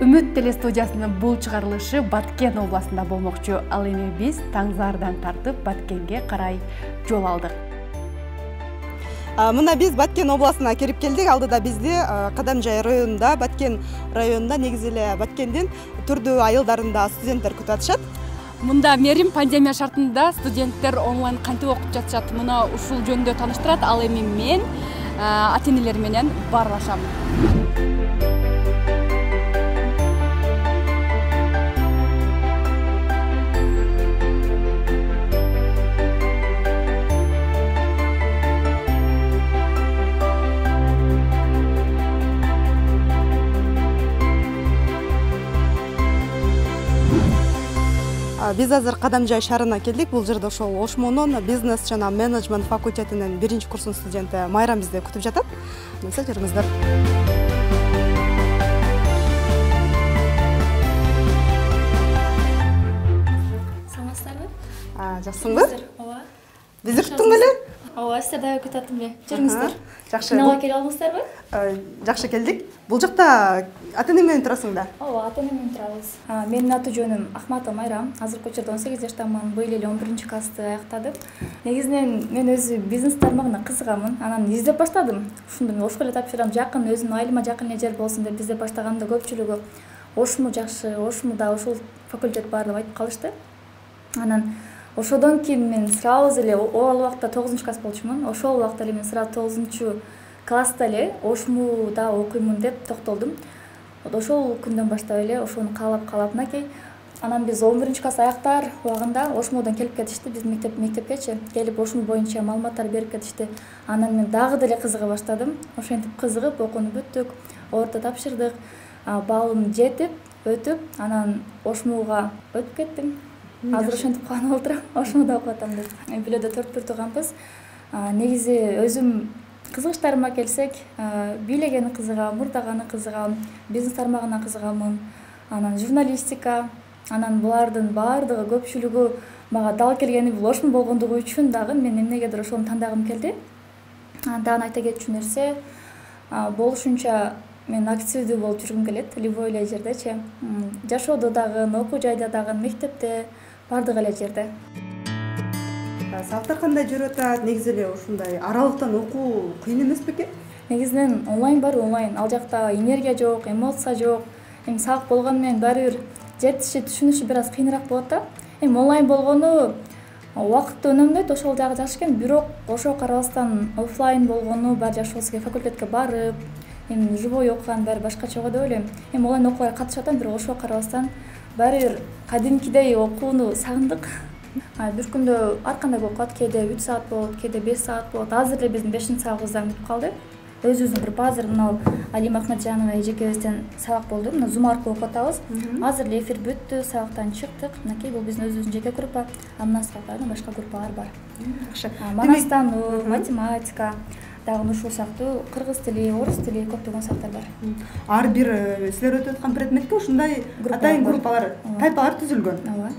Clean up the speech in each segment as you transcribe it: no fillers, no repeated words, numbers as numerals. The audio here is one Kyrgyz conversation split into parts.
Үмүт телестудиясынын бул чыгарылышы Баткен областында болмокчу. Ал эми биз Таңзаардан тартып Баткенге карай жол алдык. Мына биз Баткен областына кирип келдик. Алдыда бизди Кадамжай районунда, Баткен районунда, негизи эле Баткендин түрдүү айылдарында студенттер күтүп атышат. Мында мээрим пандемия шартында студенттер онлайн кантип окуп жатышат, мына ушул жөнүндө тааныштырат. Ал эми мен ата-энелер менен баарлашам. Биз азыр Кадамжай шаарына келдик. Бул жерде ошол Ошмонун бизнес жана менеджмент факультетинин 1-курсунун студенти Майрам бизди күтүп жатат. Мыйса жүрүңүздөр. Саламатсыздарбы? Жакшысыңбы? Ооба. Бизди күттүң беле? Ооба, сиз дагы күтүп аттым. Жүрүңүздөр. Жакшы. Финалга келип алдыңыздарбы? Жакшы келдик. Бул жакта ата-эне менен турасың да? Ооба, ата-эне менен турабыз. Менин аты жөнүм Ахматова Майрам. Азыркы учурда 18 жаштамын. Быйыл эле 11-классты аяктадым. Негизинен мен өзү бизнес тармагына кызыгамын. Анан издеп баштадым. Ушунда мен ошко эле тапшырам. Жакын өзүмдүн айылыма жакын эле жер болсун деп издеп баштаганда көпчүлүгү Ошму жакшы, Ошмуда ушул факультет бар деп айтып калышты. Анан ошодон кийин мен сразу эле ал убакта 9-класс болчумун. Ошол убакта эле мен сразу 9-класста эле Ошмуда окуймун деп токтолдум. Ошол күндөн баштап эле ошону каалап мынакей. Анан биз 11-класс аяктар убагында Ошмодон келип кетишти. Биз мектепкечи келип Ошмо боюнча маалыматтар берип кетишти. Анан мен дагы деле кызыга баштадым. Ошентип кызыгып окууну бүттүк, орто тапшырдык. Балым жетип, өтүп, анан Ошмуга өтүп кеттим. Азыр ошентип кубанып отурам, Ошмуда окуп атам деп. Бүлөдө 4 тууганбыз. Негизи өзүм кызыгыштарыма келсек, бийлегени кызыгам, мурдаганы кызыгам, бизнес тармагына кызыгамын, анан журналистика, анан булардын баардыгы көпчүлүгү мага дал келгени бул Ошмо болгондугу үчүн дагы мен эмнегедир ошону тандагым келди. Дагы айта кетчү нерсе, болушунча мен активдүү болуп жүргүм келет, любой эле жердечи. Жашоодо дагы, окуу жайда дагы, мектепте, баардык эле жерде. Сабактар кандай жүрүп атат? Негизи эле ушундай аралыктан окуу кыйын эмес бекен? Негизинен онлайн бар, онлайн. Ал жакта энергия жок, эмоция жок. Эми сабак болгону менен баары бир жетиши, түшүнүшү бир аз кыйыныраак болот да. Эми онлайн болгону убакытты үнөмдөйт, ошол жагы жакшы экен. Бирок ошого карабастан офлайн болгону баары жакшы болсо керек, факультетке барып, эми живой окуган баары башкача го деп ойлойм. Эми онлайн окууларга катышып атам, бирок ошого карабастан баары бир кадимкидей окууну сагындык. Бир күндө ар кандай болуп калат, кээде 3 саат болот, кээде 5 саат болот. Азыр эле биздин 5-сабагыбыздан бүтүп калды. Өзүбүздүн группа азыр мына Алима Ахматжанова эжекебизден сабак болду. Мына Zoom аркылуу окуп атабыз. Азыр эле эфир бүттү, сабактан чыктык. Мынакей бул биздин өзүбүздүн жеке группа. Андан сырткары башка группалар бар. Жакшы. Манастануу, математика, дагы ушул сыяктуу кыргыз тили, орус тили көптөгөн сабактар бар. Ар бир силер өтүп аткан предметке ушундай атайын группалар, тайпалар түзүлгөн. Ооба.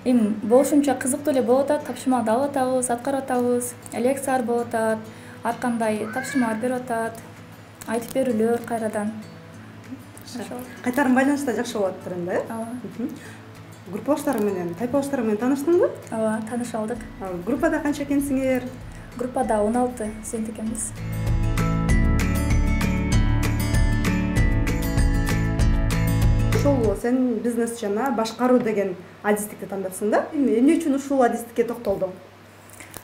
Эми болушунча кызыктуу эле болуп атат, тапшырмаларды алып атабыз, аткарып атабыз, лекциялар болуп атат, ар кандай тапшырмалар берип атат, айтып берүүлөр кайрадан. Кайтарым байланышта жакшы болуп атат да, э? Ооба. Группалаштарың менен, тайпалаштарың менен тааныштыңбы? Ооба, тааныша алдык. Группада канча экенсиңер? Группада 16 студент экенбиз. Ошол сен бизнес жана башкаруу деген адистикти тандапсың да? Эмне үчүн ушул адистикке токтолдуң?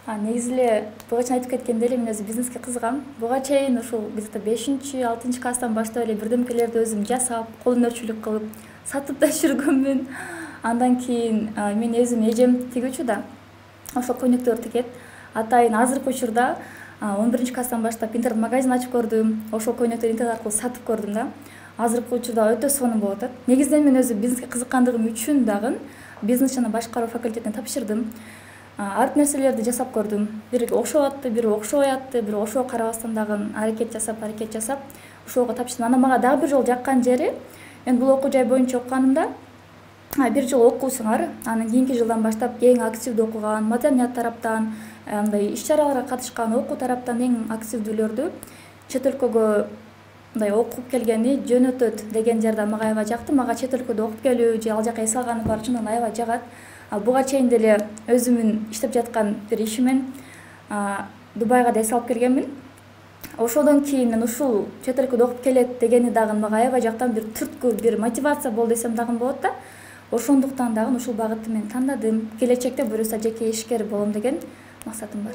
Негизи эле буга чейин айтып кеткендей эле мен өзү бизнеске кызыгам. Буга чейин ушул где-то 5-6 баштап эле бирдемкелерди өзүм жасап, кол өнөрчүлүк кылып, сатып да жүргөнмүн. Андан кийин мен өзүм эжем тигүүчү да. Ошол көйнөктөр тигет. Атайын азыркы учурда 11-класстан баштап интернет-магазин ачып көрдүм. Ошол көйнөктөрдү интернет аркылуу сатып көрдүм да. Азыркы учурда өтө сонун болуп атат. Негизинен мен өзү бизнеске кызыккандыгым үчүн дагы бизнес жана башкаруу факультетине тапшырдым. Ар нерселерди жасап көрдүм. Бири окшоп атты, бири окшобой атты, бирок ошого карабастан дагы аракет жасап, ошого тапшырдым. Анан мага дагы бир жолу жаккан жери, мен бул окуу жай боюнча окуганымда бир жыл окуусуңар, анан кийинки жылдан баштап эң активдүү окуган, маданият тараптан, андай иш-чараларга катышкан, окуу тараптан эң активдүүлөрдү чет өлкөгө мындай окуп келгени жөнөтөт деген жардам мага аябай жакты. Мага чет өлкөдө окуп келүү же ал жака эс алганы бар чындыгында аябай жагат. Ал буга чейин деле өзүмүн иштеп жаткан бир ишимен Дубайга да эс алып келгенмин. Ошодон кийин мен ушул чет өлкөдө окуп келет дегени дагы мага аябай жактан бир түрткү, бир мотивация болду десем дагы болот да. Ошондуктан дагы ушул багытты мен тандадым. Келечекте буюрса жеке ишкер болом деген максатым бар.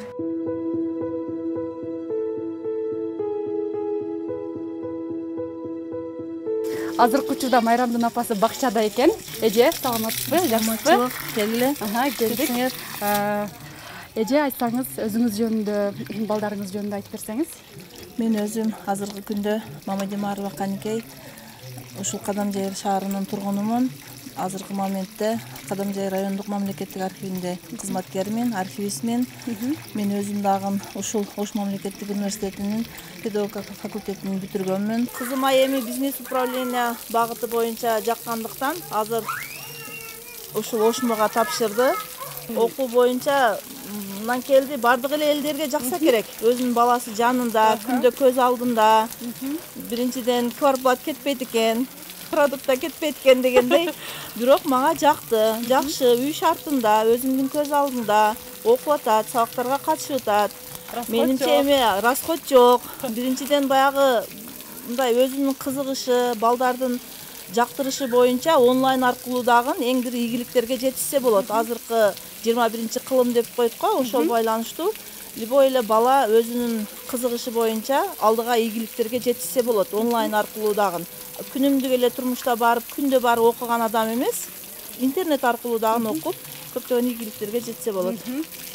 Азыркы учурда Майрамдын апасы бакчада экен. Эже, саламатсызбы? Жакшысызбы? Келгиле. Келдик. Эже, айтсаңыз, өзүңүз жөнүндө, балдарыңыз жөнүндө айтып берсеңиз. Мен өзүм азыркы күндө Мамадимарова Каникей, ушул Кадамжайыр шаарынын тургунумун. Азыркы моментте Кадамжайыр райондук мамлекеттик архивинде кызматкермин, архивистмин. Мен өзүм дагы ушул Ош мамлекеттик университетинин педагогика факультетин бүтүргөнмүн. Кызым эми бизнес управление багыты боюнча жаккандыктан азыр ушул Ошмуга тапшырды. Окуу боюнча мындан келди, бардык эле элдерге жакса керек. Өзүнүн баласы жанында, күндө көз алдында. Биринчиден квартплат кетпейт экен, продукта кетпейт экен дегендей. Бирок мага жакты, жакшы, үй шартында, өзүмдүн көз алдында окуп атат, сабактарга катышып атат. Менимче эми расход жок. Биринчиден баягы мындай өзүнүн кызыгышы, балдардын жактырышы боюнча онлайн аркылуу дагы эң бир ийгиликтерге жетишсе болот. Азыркы 21-кылым деп коет го, ошол байланыштуу. Любой эле бала өзүнүн кызыгышы боюнча алдыга ийгиликтерге жетишсе болот онлайн аркылуу дагы. Күнүмдүк эле турмушта барып, күндө барып окуган адам эмес, интернет аркылуу дагы окуп, көптөгөн ийгиликтерге жетсе болот.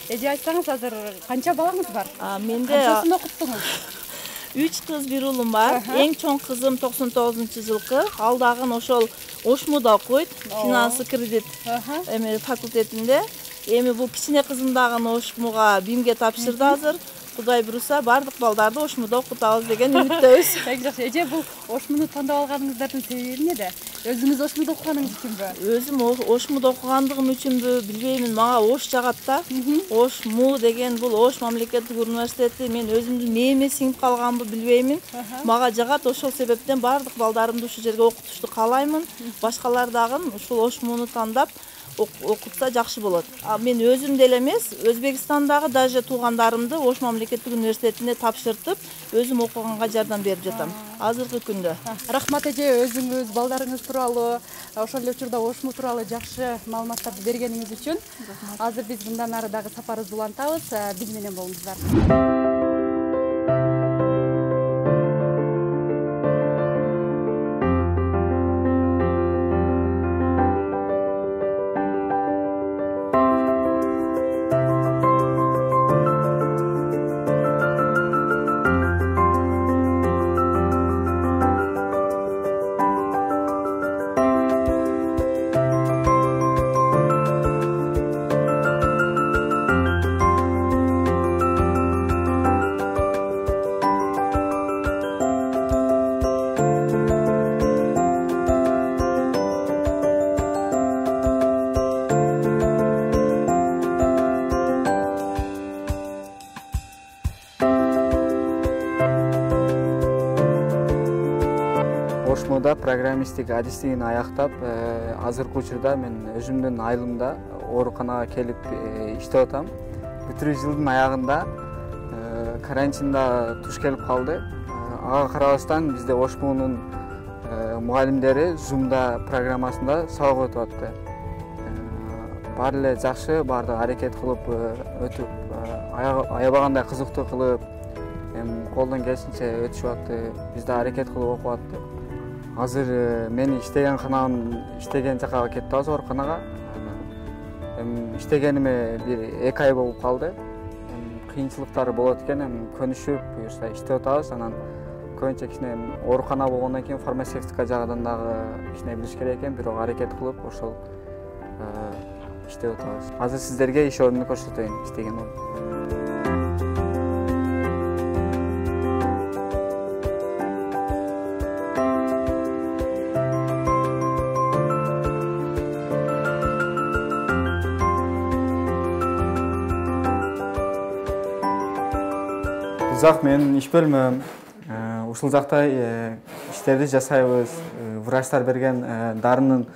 Эже, айтсаңыз, азыр канча балаңыз бар? Менде Канчасын окуттуңуз? 3 кыз, 1 уулум бар. Эң чоң кызым 99-жылкы. Ал дагы ошол Ошмуда окуйт, финансы кредит факультетинде. Эми бул кичине кызым дагы Ошмуга БИМге тапшырды азыр. Кудай буйруса бардык балдарды Ошмуда окутабыз деген үмүттөбүз. Эң жакшы. Эже, бул Ошмуну тандап алганыңыздардын себеби эмнеде? Өзүңүз Ошмуда окуганыңыз үчүнбү? Өзүм Ошмуда окугандыгым үчүнбү билбеймин, мага Ош жагат да. Ошму деген бул Ош мамлекеттик университети, мен өзүмдүн мээме сиңип калганбы билбеймин. Мага жагат, ошол себептен бардык балдарымды ушул жерге окутушту каалаймын. Башкалар дагы ушул Ошмуну тандап окутса жакшы болот. Мен өзүм деле эмес, Өзбекстандагы даже туугандарымды Ош мамлекеттик университетине тапшыртып, өзүм окуганга жардам берип жатам азыркы күндө. Рахмат эже, өзүңүз, балдарыңыз тууралуу, ошол эле учурда Ошму тууралуу жакшы маалыматтарды бергениңиз үчүн. Азыр биз мындан ары дагы сапарыбызды улантабыз. Биз менен болуңуздар. Ошмуда программисттик адистигин аяктап, азыркы учурда мен өзүмдүн айылымда ооруканага келип иштеп атам. Бүтүрүү жылдын аягында карантинда туш келип калды. Ага карабастан бизде Ошмунун мугалимдери Zoom'да программасында сабак өтүп атты. Баары эле жакшы, баардыгы аракет кылып өтүп, аябагандай кызыктуу кылып, колдон келишинче өтүшүп атты. Биз да аракет кылып окуп аттык. Азыр мен иштеген жака кетип атабыз, ооруканага. Иштегениме бир 2 ай болуп калды. Кыйынчылыктары болот экен, көнүшүп, буюрса иштеп атабыз. Анан көбүнчө кичине оорукана болгондон кийин фармацевтика жагынан дагы кичине билиш керек экен, бирок аракет кылып ошол иштеп атабыз. Азыр сиздерге иш ордуну көрсөтөйүн, иштеген ордун. Зак менин иш бөлмөм. ушул жакта иштерди жасайбыз. Врачтар берген дарынын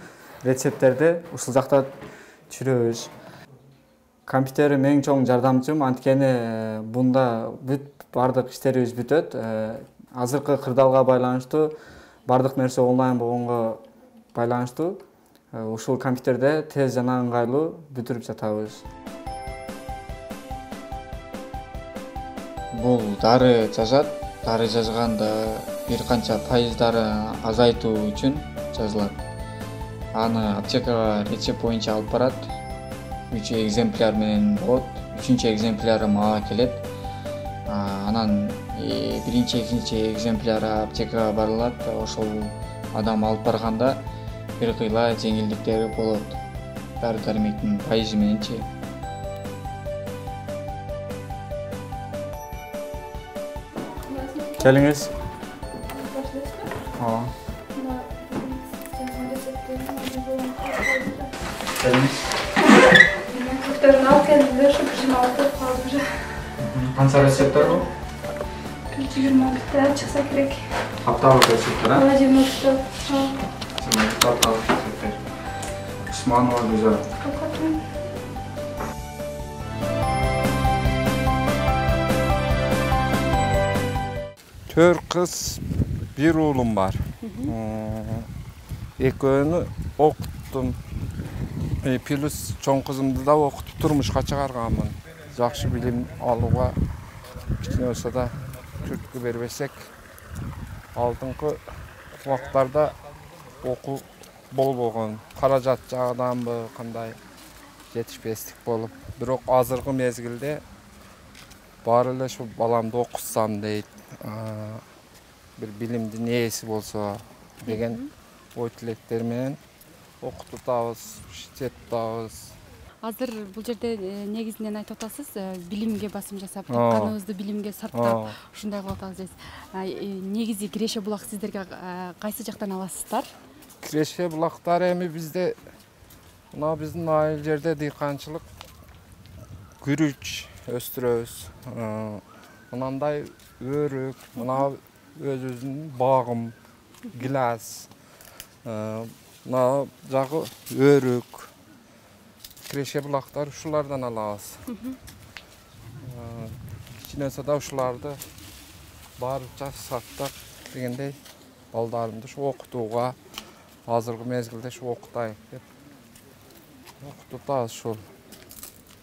рецепттерди ушул жакта түшүрөбүз. Компьютерим эң чоң жардамчым, анткени бунда бардык иштерибиз бүтөт. Азыркы кырдаалга байланыштуу бардык нерсе онлайн болгонго байланыштуу ушул компьютерде тез жана ыңгайлуу бүтүрүп жатабыз. Бул дары жазат. Дары жазганда бир канча пайыздары азайтуу үчүн жазылат. Аны аптекага рецепт боюнча алып барат. 3 экземпляр менен болот. 3-чү экземпляры мага келет. Анан биринчи, экинчи экземпляры аптекага барылат. Ошол адам алып барганда бир кыйла жеңилдиктери болот. Дары-дармектин пайызы мененчи. Келиңиз. Келиңиz. Көктөрүн алып келдимдер, ушу бир алып калдым. Канча рецепттер бул? 20 биттер чыкса керек. Апталык рецепттер, а? 20 биттер. 20 апталык рецепттер. Усманова Гүзел. Төр кыз, бир уулум бар. Экөөнү окуттум. Плюс чоң кызымды да окутуп турмушка чыгарганмын. Жакшы билим алууга кичине болсо да түрткү бербесек, алдыңкы убактарда окуу болбогон. Каражат жагыданбы, кандай жетишпестик болуп. Бирок азыркы мезгилде баары эле ушу баламды окутсам дейт. Бир билимдин ээси болсо деген ой тилектер менен окутабыз, иштетабыз. Азыр бул жерде негизинен айтып атасыз, билимге басым жасап, каныбызды билимге сарптап, ушундай кылып атабыз дейсиз. Негизи Киреше булак сиздерге кайсы жактан аласыздар? Киреше булактар эми бизде мына биздин айыл жерде дыйканчылык, күрүч өстүрөбүз. Мынандай өрүк, мына өзүбүздүн багым, гилас. Мына жагы өрүк. Киреше булактар ушулардан алабыз. Кичине да ушуларды барынча сактап дегендей балдарымды ушу окутууга, азыркы мезгилде ушу окутайык деп окутабыз ушул.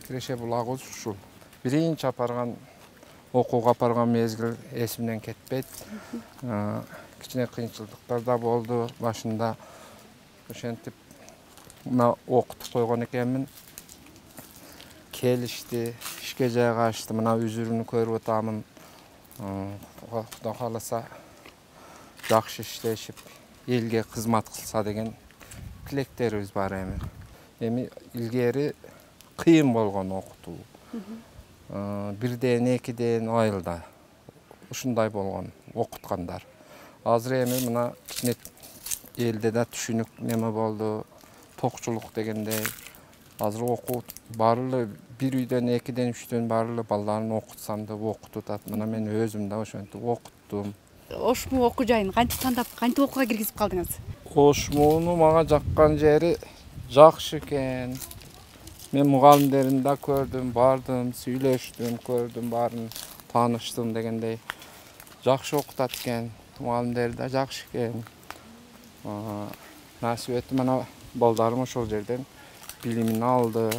Киреше булагыбыз ушул. Биринчи апарган окууга апарган мезгил эсимден кетпейт. Кичине кыйынчылыктар да болду башында. Ошентип мына окутуп койгон экенмин. Келишти, ишке жайгашты. Мына үзүрүнү көрүп атамын. Кудай кааласа жакшы иштешип, элге кызмат кылса деген тилектерибиз бар эми. Эми илгери кыйын болгон окутуу. Бирден, экиден айылда ушундай болгон окуткандар. Азыр эми мына кичине элде да түшүнүк неме болду. Токчулук дегендей. Азыр окуу баары эле бир үйдөн, экиден, үчтөн баары эле балдарын окутсам деп окутуп атат. Мына мен өзүм да ошентип окуттум. Ошму окуу жайын кантип тандап, кантип окууга киргизип калдыңыз? Ошмуну мага жаккан жери жакшы экен. Мен мугалимдерин да көрдүм, бардым, сүйлөштүм, көрдүм, баарын тааныштым дегендей. Жакшы окутат экен, мугалимдери да жакшы экен. Насип этти, мана балдарым ошол жерден билимин алды.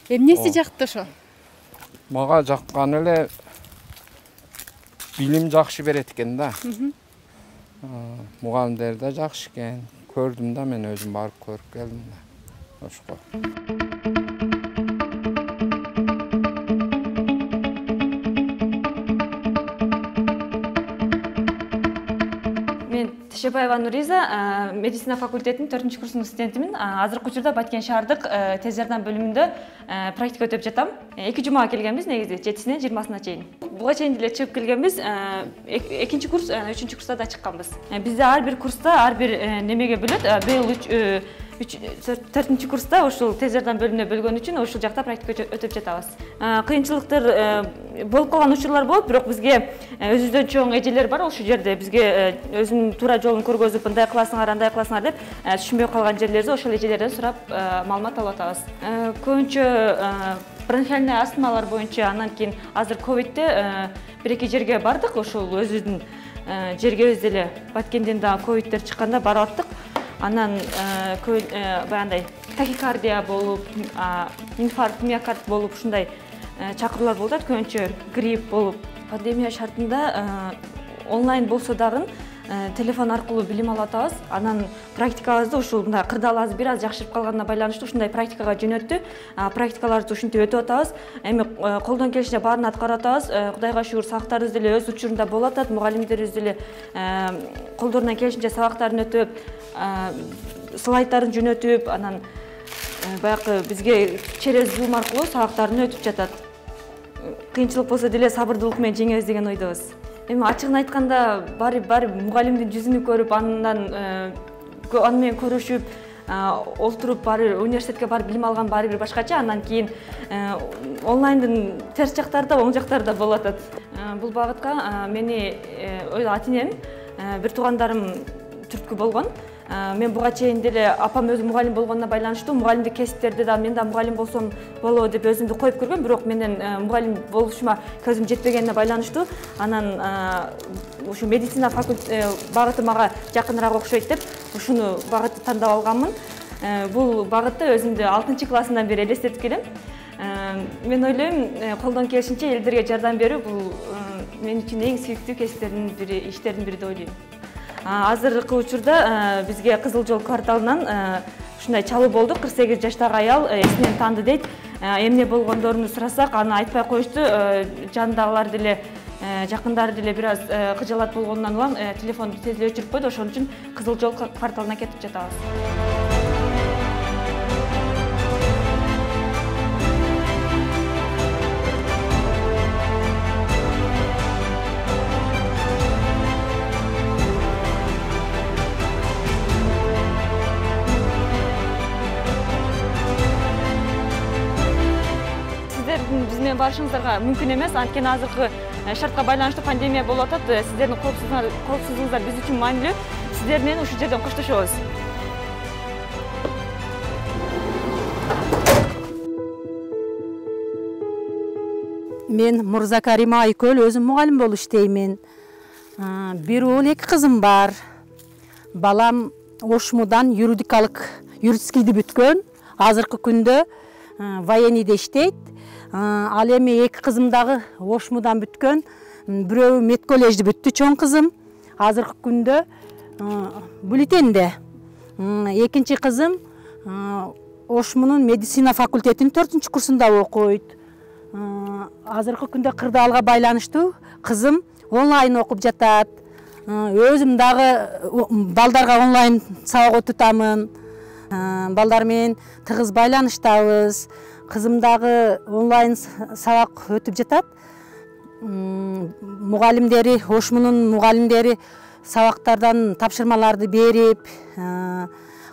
Эмнеси жакты ошо? Мага жаккан эле билим жакшы берет экен да. Мугалимдери да жакшы экен. Көрдүм да, мен өзүм барып көрүп келдим да. Ошко. Тешебаева Нуриза, медицина факультетinin 4-cü kursunun studentimin. Azırkı uçurda Баткен шаардык тез жардам бөлүмүндө практика өтөп жатам. 2 жумага келгенбиз, негизи 7-синен 20-сына чейин. Буга чейин деле чыгып келгенбиз. 2-чи курс, 3-чү курста да чыкканбыз. Бизде ар бир курста ар бир немеге бөлөт. Быйыл 4 курста ушул тез жардам бөлүмүнө бөлгөн үчүн ушул жакта практика өтүп жатабыз. Кыйынчылыктар болуп калган учурлар болот, бирок бизге өзүбүздөн чоң эжелер бар ушул жерде. Бизге өзүнүн туура жолун көргөзүп, мындай кыласыңар, андай кыласыңар деп түшүнбөй калган жерлерди ошол эжелерден сурап маалымат алып атабыз. Көбүнчө бронхиальный астмалар боюнча, анан кийин азыр ковидте бир-эки жерге бардык, ошол өзүбүздүн жергебизде эле Баткенден дагы ковидтер чыкканда барып аттык. Анан баягындай тахикардия болуп, инфаркт, миокард болуп, ушундай чакыруулар болуп атат. Көбүнчө грипп болуп, пандемия шартында онлайн болсо дагы телефон аркылуу билим алып атабыз. Анан практикабызды ушул мындай кырдаалыбыз бир аз жакшырып калганына байланыштуу ушундай практикага жөнөттү. Практикаларды ушинтип өтүп атабыз. Эми колдон келишинче баарын аткарып атабыз. Кудайга шүгүр, сабактарыбыз деле өз учурунда болуп атат. Мугалимдерибиз деле колдорунан келишинче сабактарын өтүп, слайдтарын жөнөтүп, анан баягы бизге через Zoom аркылуу сабактарын өтүп жатат. Кыйынчылык болсо деле сабырдуулук менен жеңебиз деген ойдобуз. Эми ачыгын айтканда баары мугалимдин жүзүн көрүп, аны менен көрүшүп, олтуруп баары университетке барып билим алган баары бир башкача. Андан кийин онлайндын терс жактары да, оң жактары да болуп атат. Бул багытка мени ата энем, бир туугандарым түрткү болгон. Мен буга чейин деле апам өзү мугалим болгонуна байланыштуу мугалимдик кесиптерде да мен да мугалим болсом болобу деп өзүмдү коюп көргөм, бирок менен мугалим болушума көзүм жетпегенине байланыштуу анан ушу медицина багыты мага жакыныраак окшойт деп ушуну багытты тандап алганмын. Бул багытты өзүмдү 6-классымдан бери элестетип келем. Мен ойлойм, колдон келишинче элдерге жардам берүү бул мен үчүн эң сүйүктүү кесиптердин бири, иштердин бири деп ойлойм. Азыркы учурда бизге Кызыл жол кварталынан ушундай чалуу болду. 48 жаштагы аял эсинен таанды дейт. Эмне болгондорун сурасак, аны айтпай коюшту. Жанындагылар деле, жакындары деле бир аз кыжалат болгонунан улам телефонду тез эле өчүрүп койду. Ошон үчүн Кызыл жол кварталына кетип жатабыз. Биз менен барышыңыздарга мүмкүн эмес, анткени азыркы шартка байланыштуу пандемия болуп атат. Сиздердин коопсуздугуңуздар биз үчүн маанилүү. Сиздер менен ушул жерден коштошобуз. Мен Мурзакарима Айкөл, өзүм мугалим болуп иштеймин. Бир уул, 2 кызым бар. Балам Ошмудан юридическийди бүткөн. Азыркы күндө военныйде иштейт. Ал эми 2 кызым дагы Ошмудан бүткөн. Бирөө медколлежди бүттү, чоң кызым. Азыркы күндө бюллетенде. Экинчи кызым Ошмунун медицина факультетинин 4-курсунда окуйт. Азыркы күндө кырдаалга байланыштуу кызым онлайн окуп жатат. Өзүм дагы балдарга онлайн сабак өтүтамын. Балдар менен тыгыз байланыштабыз. Кызым дагы онлайн сабак өтүп жатат. Мугалимдери, Ошмунун мугалимдери сабактардан тапшырмаларды берип,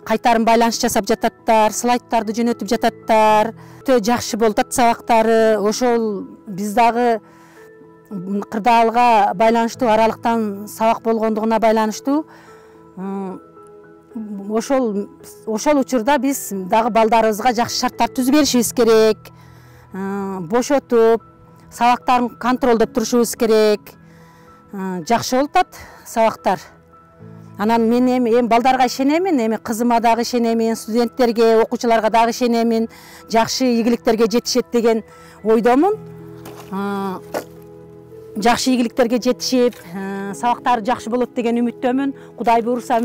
кайтарым байланыш жасап жататтар, слайдтарды жөнөтүп жататтар. Өтө жакшы болуп атат сабактары. Ошол биз дагы кырдаалга байланыштуу аралыктан сабак болгондугуна байланыштуу ошол учурда биз дагы балдарыбызга жакшы шарттар түзүп беришибиз керек. Бошотуп, сабактарын контролдоп турушубуз керек. Жакшы болуп атат сабактар. Анан мен эми балдарга ишенемин, эми кызыма дагы ишенемин, студенттерге, окуучуларга дагы ишенемин. Жакшы ийгиликтерге жетишет деген ойдомун. Жакшы ийгиликтерге жетишип, сабактары жакшы болот деген үмүттөмүн. Кудай буйруса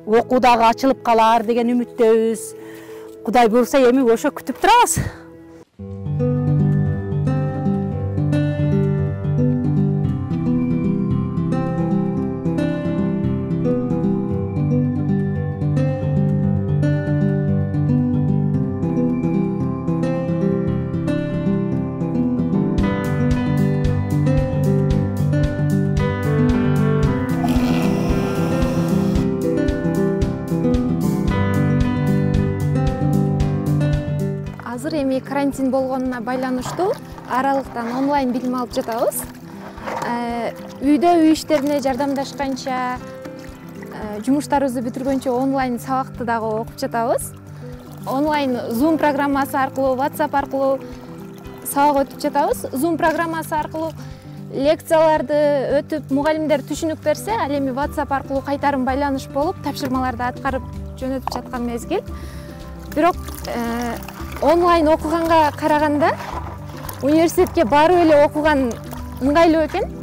окуу дагы ачылып калар деген үмүттөбүз. Кудай буйруса эми ошо күтүп турабыз. эми карантин болгонуна байланыштуу аралыктан онлайн билим алып жатабыз. Үйдө үй иштерине жардамдашканча, жумуштарыбызды бүтүргөнчө онлайн сабакты дагы окуп жатабыз. Онлайн Zoom программасы аркылуу, WhatsApp аркылуу сабак өтүп жатабыз. Zoom программасы аркылуу лекцияларды өтүп, мугалимдер түшүнүк берсе, ал эми WhatsApp аркылуу кайтарым байланыш болуп, тапшырмаларды аткарып жөнөтүп жаткан мезгил. Бирок онлайн окуганга караганда университетке барып эле окуган ыңгайлуу экен.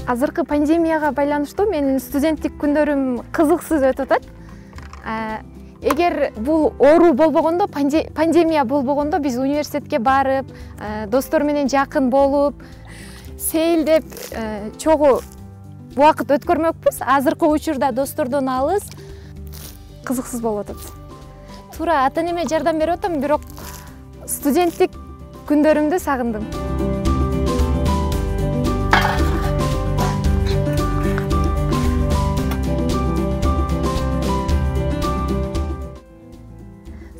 Азыркы пандемияга байланыштуу менин студенттик күндөрүм кызыксыз өтүп атат. Эгер бул оору болбогондо, пандемия болбогондо биз университетке барып, достор менен жакын болуп, сейилдеп, чогуу убакыт өткөрмөкпүз. Азыркы учурда достордон алыс, кызыксыз болуп атат. Туура ата-энеме жардам берип атам, бирок студенттик күндөрүмдү сагындым.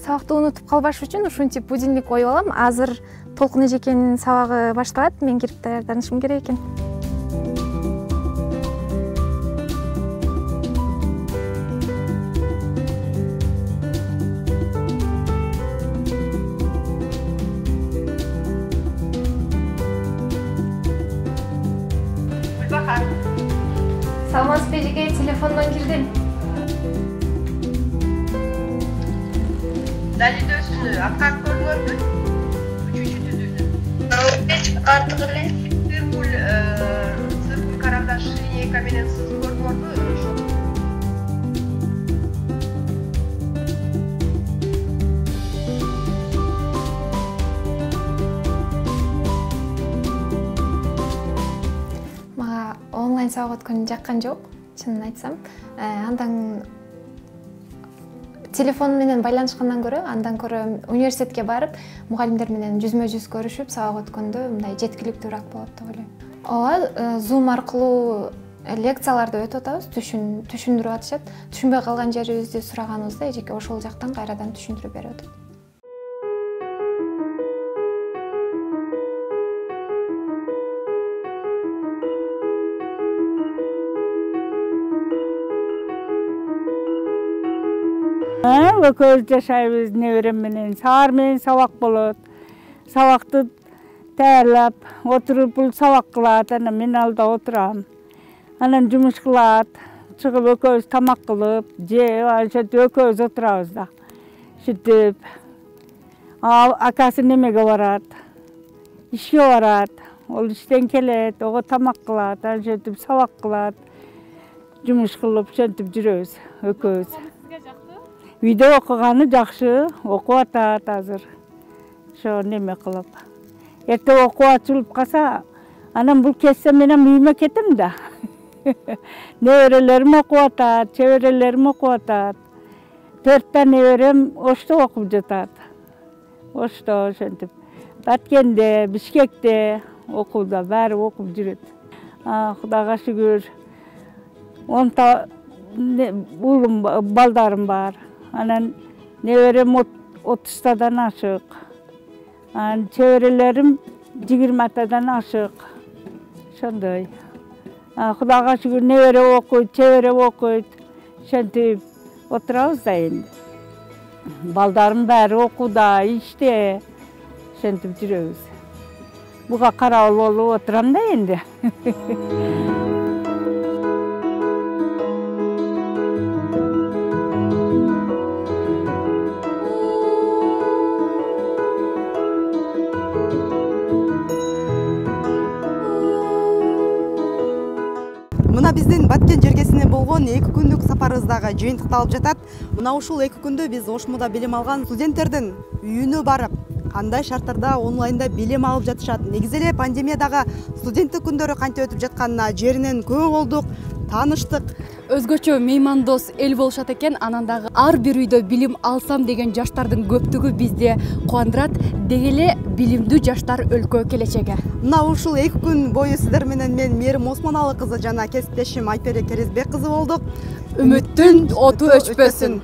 Сабакты унутуп калбаш үчүн ушинтип будильник коюп алам. Азыр Толкун эжекенин сабагы башталат, мен кирип даярданышым керек экен. Гүлбахар. Саламатсызбы эжеке, телефондон кирдим. Далилдөөсүнү аткарып көрдүңөрбү? 3-түзүүнү. Артык эле. Циркуль карандашыне менен сызып көрдүңөрбү? Мага онлайн сабак өткөнү жаккан жок, чынын айтсам. Андан телефон менен байланышкандан көрө, андан көрө университетке барып, мугалимдер менен жүзмө-жүз көрүшүп, сабак өткөндө мындай жеткиликтүүрөөк болот деп ойлойм. Ооба, Zoom аркылуу лекцияларды өтүп атабыз, түшүндүрүп атышат. Түшүнбөй калган жерибизди сураганыбызда эжеке ошол жактан кайрадан түшүндүрүп берип атат. Экөөбүз жашайбыз неберем менен. Саар менен сабак болот. Сабакты даярдап, отуруп бул сабак кылат, анан мен алда отурам. Анан жумуш кылат, чыгып экөөбүз тамак кылып, жеп, ошентип экөөбүз отурабыз да. Ушинтип, акасы немеге барат, ишке барат, ол иштен келет, ого тамак кылат, ошентип сабак кылат, жумуш кылып, ошентип жүрөбүз экөөбүз. Үйдө окуганы жакшы, окуп атат азыр. Ошо неме кылып. Эрте окуп ачылып калса, анан бул кетсе менен үйүмө кетем да. Неберелерим окуп атат, чеберелерим окуп атат. 4 неберем Ошто окуп жатат. Ошто ошентип. Баткенде, Бишкекте окууда, баары окуп жүрөт. Кудайга шүгүр. 10 улум балдарым бар. Анан неберем 30-тадан ашык. Анан чеберелерим 20-тадан ашык. Ошондой. Кудайга шүгүр небере окуйт, чебере окуйт. Ошентип отурабыз да энди. Балдарым баары окууда, иште. Ошентип жүрөбүз. Буга карабыл болуп отурам да энди. Мына биздин Баткен жергесинен болгон 2 күндүк сапарыбыздагы жыйынтыкталып жатат. Мына ушул 2 күндө биз Ошмуда билим алган студенттердин үйүнө барып, кандай шарттарда онлайнда билим алып жатышат. Негизи эле пандемиядагы студенттик күндөрү кантип өтүп жатканына жеринен көңүл болдук. тааныштык. Өзгөчө меймандос эл болушат экен, анан дагы ар бир үйдө билим алсам деген жаштардын көптүгү бизди кубандырат. Деги эле билимдүү жаштар өлкө келечеги. Мына ушул 2 күн бою сиздер менен мен Мээрим Осмоналы кызы жана кесиптешим Айпере Керезбек кызы болдук. Үмүттүн оту өчпөсүн.